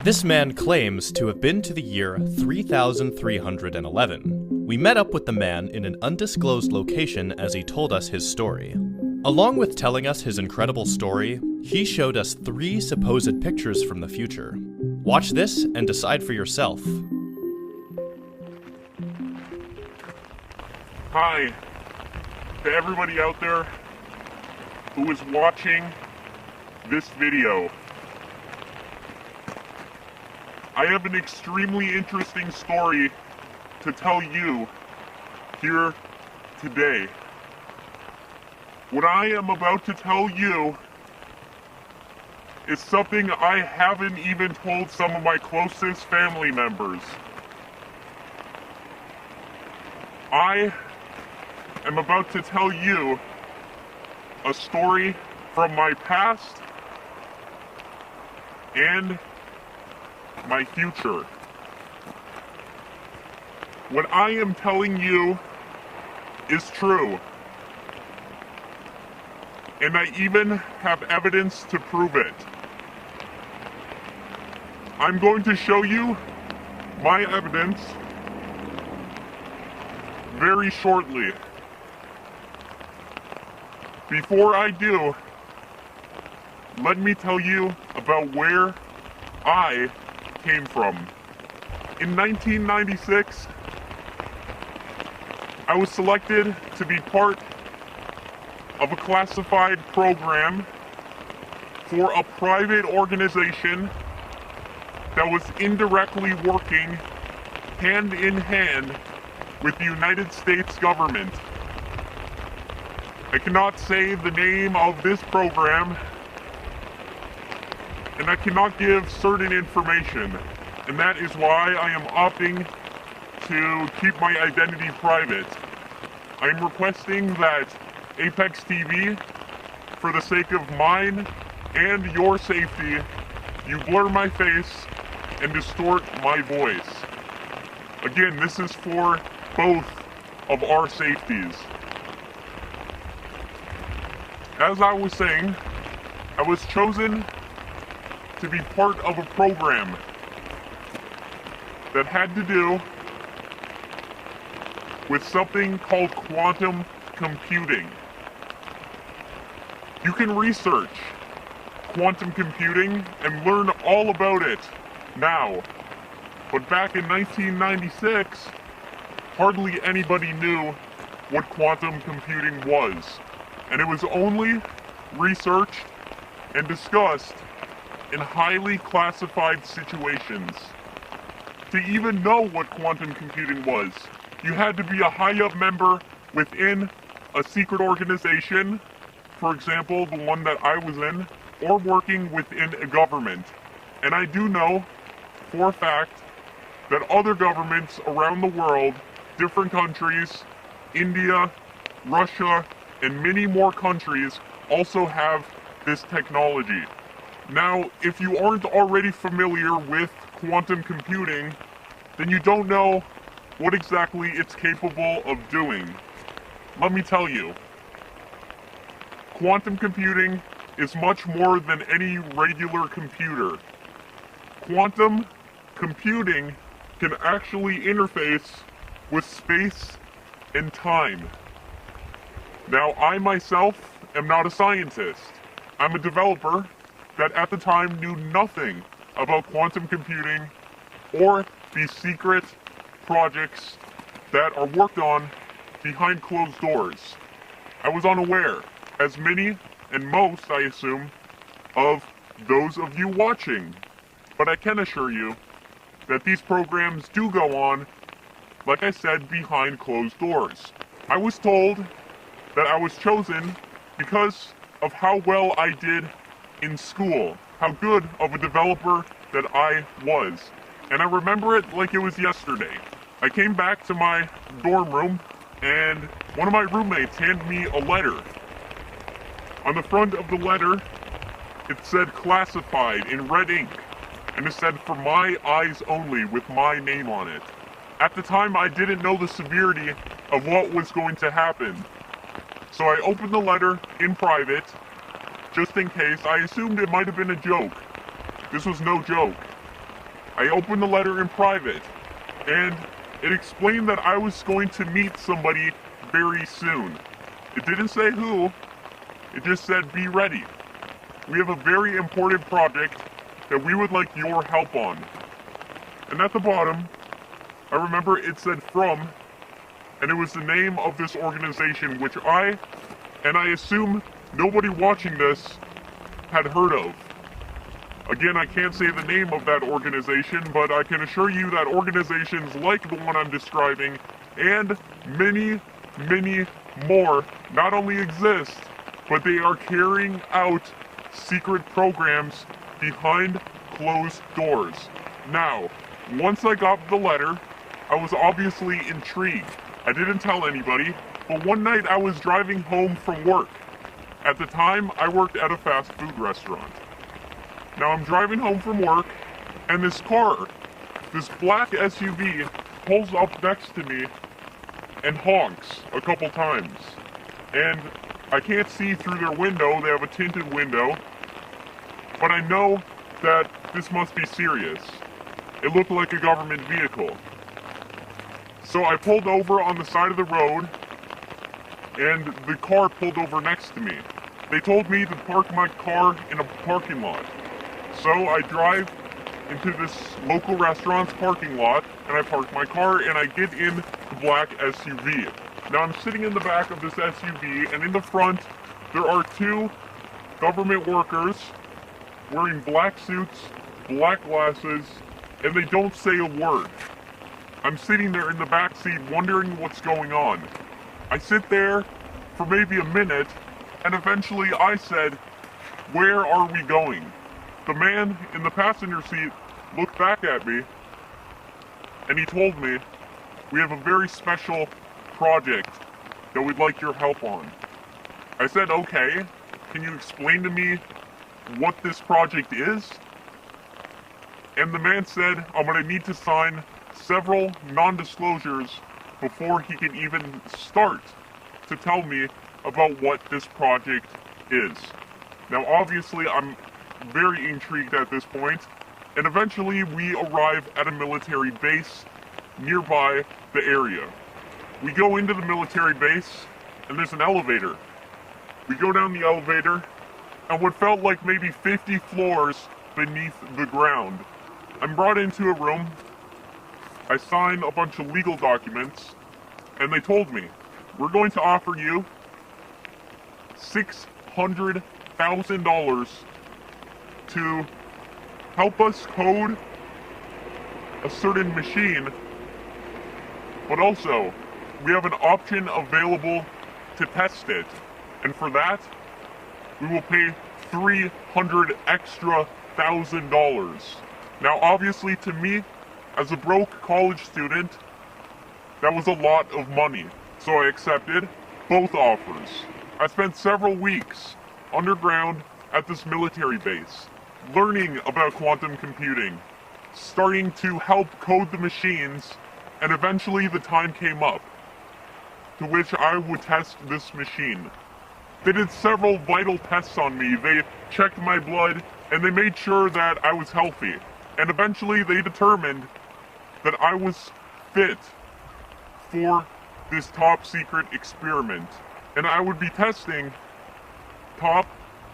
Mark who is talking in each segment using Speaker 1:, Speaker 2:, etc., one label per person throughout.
Speaker 1: This man claims to have been to the year 3311. We met up with the man in an undisclosed location as he told us his story. Along with telling us his incredible story, he showed us 3 supposed pictures from the future. Watch this and decide for yourself.
Speaker 2: Hi, to everybody out there who is watching this video. I have an extremely interesting story to tell you here today. What I am about to tell you is something I haven't even told some of my closest family members. I am about to tell you a story from my past and my future. What I am telling you is true, and I even have evidence to prove it. I'm going to show you my evidence very shortly. Before I do, let me tell you about where I came from. In 1996, I was selected to be part of a classified program for a private organization that was indirectly working hand in hand with the United States government. I cannot say the name of this program, and I cannot give certain information, and that is why I am opting to keep my identity private. I am requesting that Apex TV, for the sake of mine and your safety, you blur my face and distort my voice. Again, this is for both of our safeties. As I was saying, I was chosen to be part of a program that had to do with something called quantum computing. You can research quantum computing and learn all about it now. But back in 1996, hardly anybody knew what quantum computing was. And it was only researched and discussed in highly classified situations. To even know what quantum computing was, you had to be a high-up member within a secret organization, for example, the one that I was in, or working within a government. And I do know for a fact that other governments around the world, different countries, India, Russia, and many more countries also have this technology. Now, if you aren't already familiar with quantum computing, then you don't know what exactly it's capable of doing. Let me tell you, quantum computing is much more than any regular computer. Quantum computing can actually interface with space and time. Now, I myself am not a scientist. I'm a developer that at the time knew nothing about quantum computing or these secret projects that are worked on behind closed doors. I was unaware, as many and most, I assume, of those of you watching. But I can assure you that these programs do go on, like I said, behind closed doors. I was told that I was chosen because of how well I did in school, how good of a developer that I was. And I remember it like it was yesterday. I came back to my dorm room and one of my roommates handed me a letter. On the front of the letter, it said classified in red ink, and it said for my eyes only with my name on it. At the time, I didn't know the severity of what was going to happen. So I opened the letter in private, just in case. I assumed it might have been a joke. This was no joke. I opened the letter in private, and it explained that I was going to meet somebody very soon. It didn't say who, it just said be ready. We have a very important project that we would like your help on. And at the bottom, I remember it said from, and it was the name of this organization which I assume nobody watching this had heard of. Again, I can't say the name of that organization, but I can assure you that organizations like the one I'm describing and many, many more not only exist, but they are carrying out secret programs behind closed doors. Now, once I got the letter, I was obviously intrigued. I didn't tell anybody, but one night I was driving home from work. At the time, I worked at a fast food restaurant. Now I'm driving home from work, and this car, this black SUV, pulls up next to me and honks a couple times. And I can't see through their window, they have a tinted window, but I know that this must be serious. It looked like a government vehicle. So I pulled over on the side of the road, and the car pulled over next to me. They told me to park my car in a parking lot. So I drive into this local restaurant's parking lot, and I park my car, and I get in the black SUV. Now I'm sitting in the back of this SUV, and in the front, there are two government workers wearing black suits, black glasses, and they don't say a word. I'm sitting there in the back seat wondering what's going on. I sit there for maybe a minute, and eventually I said, "Where are we going?" The man in the passenger seat looked back at me, and he told me, "We have a very special project that we'd like your help on." I said, "Okay, can you explain to me what this project is?" And the man said, "I'm going to need to sign several non-disclosures before he can even start to tell me about what this project is." Now obviously I'm very intrigued at this point, and eventually we arrive at a military base nearby the area. We go into the military base, and there's an elevator. We go down the elevator, and what felt like maybe 50 floors beneath the ground. I'm brought into a room, I sign a bunch of legal documents, and they told me, "We're going to offer you $600,000 to help us code a certain machine, but also we have an option available to test it, and for that we will pay $300,000 extra. Now obviously to me, as a broke college student, that was a lot of money, so I accepted both offers. I spent several weeks underground at this military base, learning about quantum computing, starting to help code the machines, and eventually the time came up to which I would test this machine. They did several vital tests on me. They checked my blood, and they made sure that I was healthy. And eventually they determined that I was fit for this top secret experiment. And I would be testing top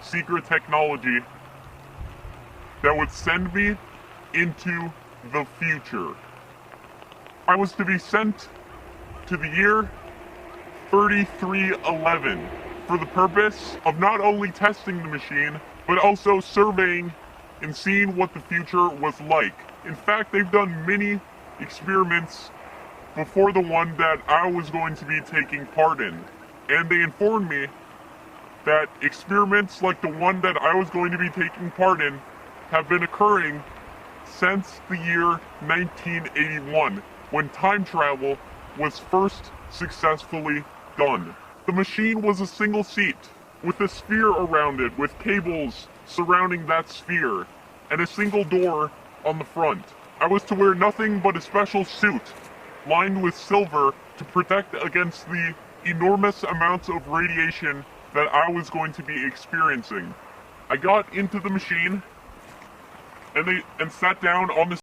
Speaker 2: secret technology that would send me into the future. I was to be sent to the year 3311 for the purpose of not only testing the machine, but also surveying and seeing what the future was like. In fact, they've done many experiments before the one that I was going to be taking part in. And they informed me that experiments like the one that I was going to be taking part in have been occurring since the year 1981, when time travel was first successfully done. The machine was a single seat with a sphere around it with cables surrounding that sphere and a single door on the front. I was to wear nothing but a special suit lined with silver to protect against the enormous amounts of radiation that I was going to be experiencing. I got into the machine and sat down on the